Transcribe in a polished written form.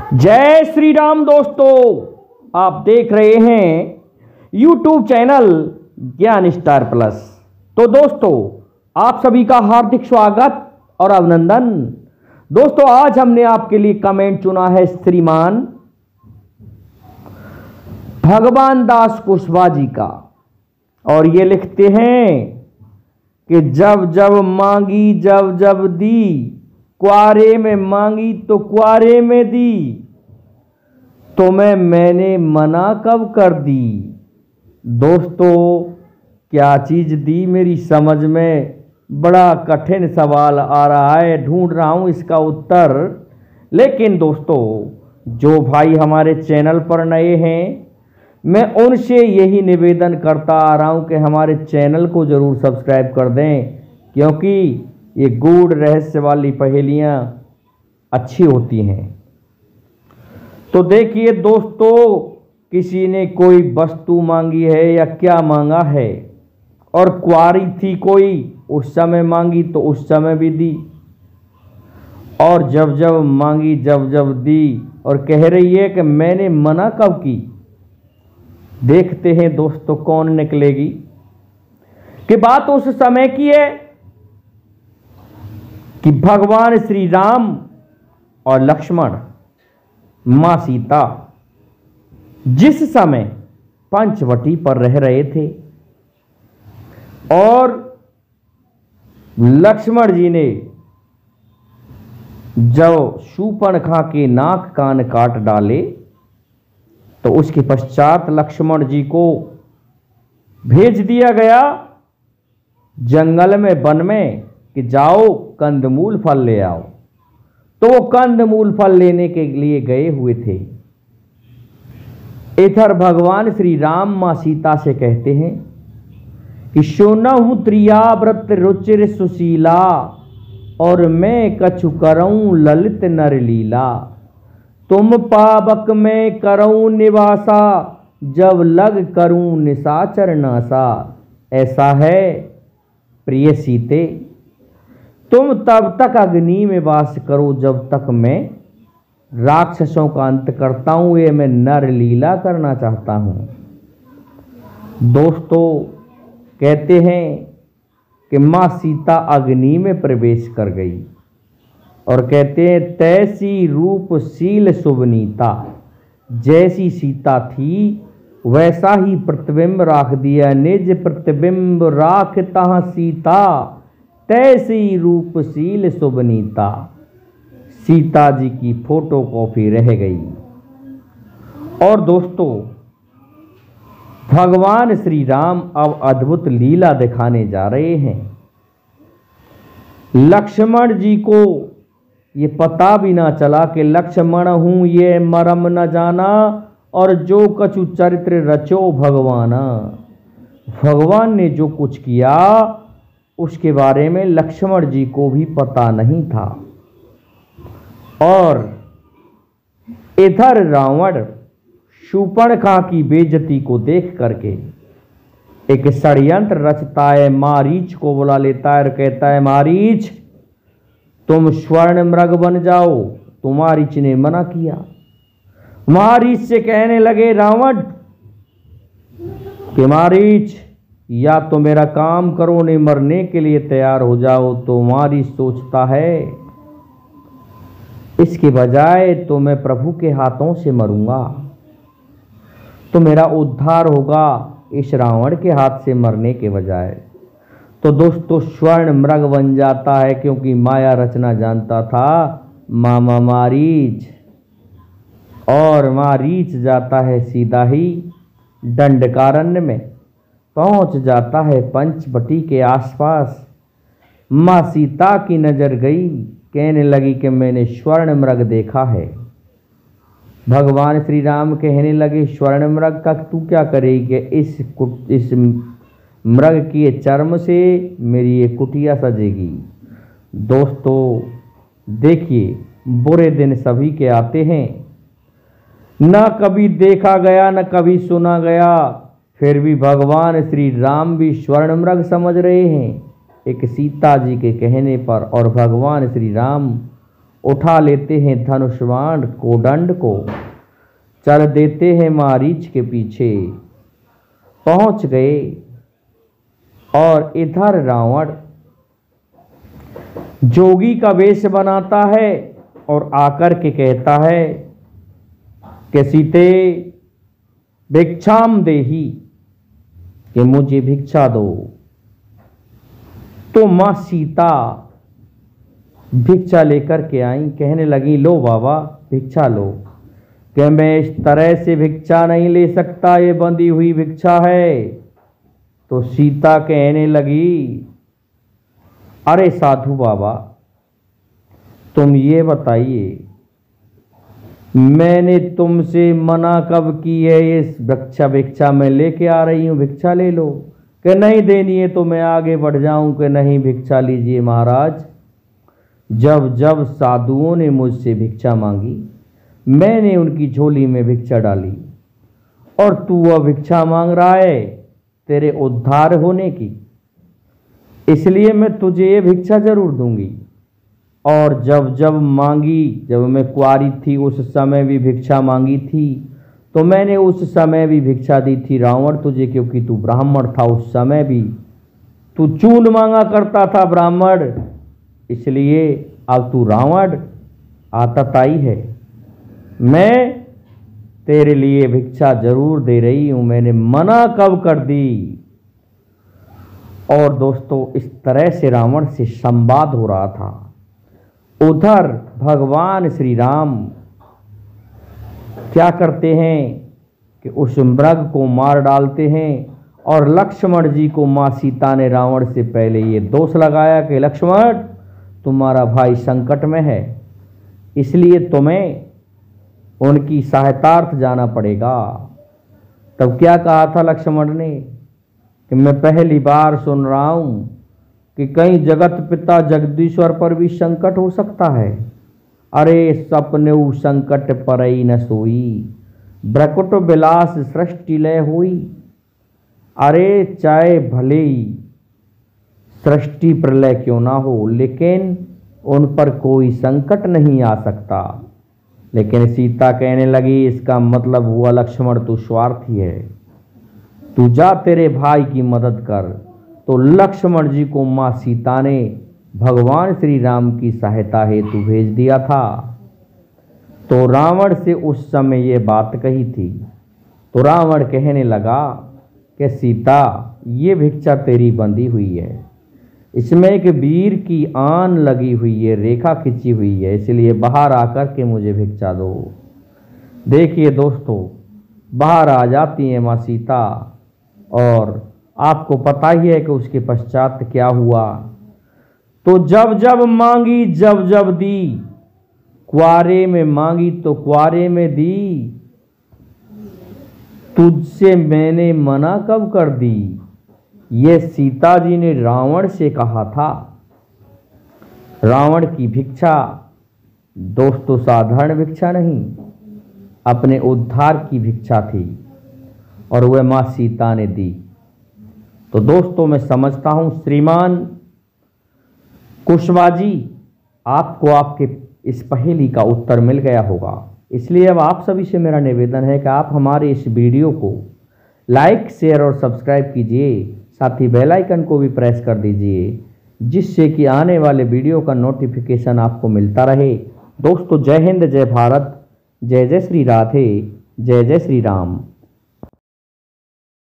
जय श्री राम दोस्तों, आप देख रहे हैं YouTube चैनल ज्ञान स्टार प्लस। तो दोस्तों, आप सभी का हार्दिक स्वागत और अभिनंदन। दोस्तों, आज हमने आपके लिए कमेंट चुना है श्रीमान भगवान दास कुशवाहा जी का, और ये लिखते हैं कि जब जब मांगी जब जब दी, क्वारे में मांगी तो क्वारे में दी, तो मैंने मना कब कर दी। दोस्तों, क्या चीज़ दी मेरी समझ में बड़ा कठिन सवाल आ रहा है, ढूंढ रहा हूँ इसका उत्तर। लेकिन दोस्तों, जो भाई हमारे चैनल पर नए हैं, मैं उनसे यही निवेदन करता आ रहा हूँ कि हमारे चैनल को ज़रूर सब्सक्राइब कर दें, क्योंकि ये गूढ़ रहस्य वाली पहेलियाँ अच्छी होती हैं। तो देखिए दोस्तों, किसी ने कोई वस्तु मांगी है या क्या मांगा है, और क्वारी थी कोई, उस समय मांगी तो उस समय भी दी, और जब जब मांगी जब जब दी, और कह रही है कि मैंने मना कब की। देखते हैं दोस्तों कौन निकलेगी। कि बात उस समय की है कि भगवान श्री राम और लक्ष्मण, मां सीता जिस समय पंचवटी पर रह रहे थे, और लक्ष्मण जी ने जब शूर्पणखा के नाक कान काट डाले, तो उसके पश्चात लक्ष्मण जी को भेज दिया गया जंगल में, वन में, कि जाओ कंदमूल फल ले आओ। तो वो कंदमूल फल लेने के लिए गए हुए थे। इधर भगवान श्री राम मां सीता से कहते हैं कि सुनहु त्रियाव्रत रुचिर सुशीला, और मैं कछु करऊं ललित नर लीला। तुम पावक में करऊं निवासा, जब लग करूं निशाचर नासा। ऐसा है प्रिय सीते, तुम तब तक अग्नि में वास करो जब तक मैं राक्षसों का अंत करता हूं। ये मैं नर लीला करना चाहता हूं। दोस्तों, कहते हैं कि मां सीता अग्नि में प्रवेश कर गई, और कहते हैं तैसी रूपशील शुभनीता। जैसी सीता थी वैसा ही प्रतिबिंब राख दिया, निज प्रतिबिंब राखता सीता, तैसी रूपशील शुभनीता। सीता जी की फोटो कॉपी रह गई। और दोस्तों, भगवान श्री राम अब अद्भुत लीला दिखाने जा रहे हैं। लक्ष्मण जी को ये पता भी ना चला कि लक्ष्मण हूं ये मरम न जाना, और जो कछु चरित्र रचो भगवाना। भगवान ने जो कुछ किया उसके बारे में लक्ष्मण जी को भी पता नहीं था। और इधर रावण शूर्पणखा की बेइज्जती को देख करके एक षड्यंत्र रचता है, मारीच को बुला लेता है और कहता है, मारीच तुम स्वर्ण मृग बन जाओ। तो मारीच ने मना किया। मारीच से कहने लगे रावण कि मारीच, या तो मेरा काम करो, नहीं मरने के लिए तैयार हो जाओ। तो मारीच सोचता है, इसके बजाय तो मैं प्रभु के हाथों से मरूंगा, तो मेरा उद्धार होगा इस रावण के हाथ से मरने के बजाय। तो दोस्तों, स्वर्ण मृग बन जाता है, क्योंकि माया रचना जानता था मामा मारीच। और मारीच जाता है सीधा ही दंडकारण्य में, पहुंच जाता है पंचवटी के आसपास। मां सीता की नजर गई, कहने लगी कि मैंने स्वर्ण मृग देखा है। भगवान श्री राम कहने लगे, स्वर्ण मृग का तू क्या करेगी? इस मृग के चर्म से मेरी ये कुटिया सजेगी। दोस्तों देखिए, बुरे दिन सभी के आते हैं, ना कभी देखा गया न कभी सुना गया, फिर भी भगवान श्री राम भी स्वर्ण मृग समझ रहे हैं एक सीता जी के कहने पर। और भगवान श्री राम उठा लेते हैं धनुष्वाण कोदंड को, चल देते हैं मारीच के पीछे। पहुंच गए और इधर रावण जोगी का वेश बनाता है और आकर के कहता है कि सीते भिक्षाम देही, कि मुझे भिक्षा दो। तो मां सीता भिक्षा लेकर के आई, कहने लगी लो बाबा भिक्षा लो। कि मैं इस तरह से भिक्षा नहीं ले सकता, ये बंधी हुई भिक्षा है। तो सीता कहने लगी अरे साधु बाबा, तुम ये बताइए मैंने तुमसे मना कब की है, इस भिक्षा मैं लेके आ रही हूं, भिक्षा ले लो। कि नहीं देनी है तो मैं आगे बढ़ जाऊं, कि नहीं भिक्षा लीजिए महाराज। जब जब साधुओं ने मुझसे भिक्षा मांगी मैंने उनकी झोली में भिक्षा डाली, और तू वह भिक्षा मांग रहा है तेरे उद्धार होने की, इसलिए मैं तुझे ये भिक्षा जरूर दूंगी। और जब जब मांगी, जब मैं कुंवारी थी उस समय भी भिक्षा मांगी थी, तो मैंने उस समय भी भिक्षा दी थी रावण तुझे, क्योंकि तू ब्राह्मण था उस समय भी तू चून मांगा करता था ब्राह्मण, इसलिए अब तू रावण आतताई है। मैं तेरे लिए भिक्षा जरूर दे रही हूं, मैंने मना कब कर दी। और दोस्तों इस तरह से रावण से संवाद हो रहा था। उधर भगवान श्री राम क्या करते हैं कि उस मृग को मार डालते हैं, और लक्ष्मण जी को मां सीता ने रावण से पहले ये दोष लगाया कि लक्ष्मण तुम्हारा भाई संकट में है, इसलिए तुम्हें उनकी सहायतार्थ जाना पड़ेगा। तब क्या कहा था लक्ष्मण ने कि मैं पहली बार सुन रहा हूं कि कहीं जगत पिता जगदीश्वर पर भी संकट हो सकता है। अरे सपने संकट परई न सोई, ब्रकुट विलास सृष्टि लय हुई। अरे चाहे भले ही सृष्टि प्रलय क्यों ना हो, लेकिन उन पर कोई संकट नहीं आ सकता। लेकिन सीता कहने लगी इसका मतलब हुआ लक्ष्मण तू स्वार्थी है, तू जा तेरे भाई की मदद कर। तो लक्ष्मण जी को मां सीता ने भगवान श्री राम की सहायता हेतु भेज दिया था। तो रावण से उस समय ये बात कही थी। तो रावण कहने लगा कि सीता ये भिक्षा तेरी बंधी हुई है, इसमें एक वीर की आन लगी हुई है, रेखा खिंची हुई है, इसलिए बाहर आकर के मुझे भिक्षा दो। देखिए दोस्तों बाहर आ जाती है मां सीता, और आपको पता ही है कि उसके पश्चात क्या हुआ। तो जब जब मांगी जब जब दी, कुआरे में मांगी तो कुआरे में दी, तुझसे मैंने मना कब कर दी। ये सीता जी ने रावण से कहा था। रावण की भिक्षा दोस्तों साधारण भिक्षा नहीं, अपने उद्धार की भिक्षा थी, और वह मां सीता ने दी। तो दोस्तों मैं समझता हूं श्रीमान कुशवाहा जी आपको आपके इस पहेली का उत्तर मिल गया होगा। इसलिए अब आप सभी से मेरा निवेदन है कि आप हमारे इस वीडियो को लाइक शेयर और सब्सक्राइब कीजिए, साथ ही बेल आइकन को भी प्रेस कर दीजिए, जिससे कि आने वाले वीडियो का नोटिफिकेशन आपको मिलता रहे। दोस्तों जय हिंद, जय भारत, जय जय श्री राधे, जय जय श्री राम।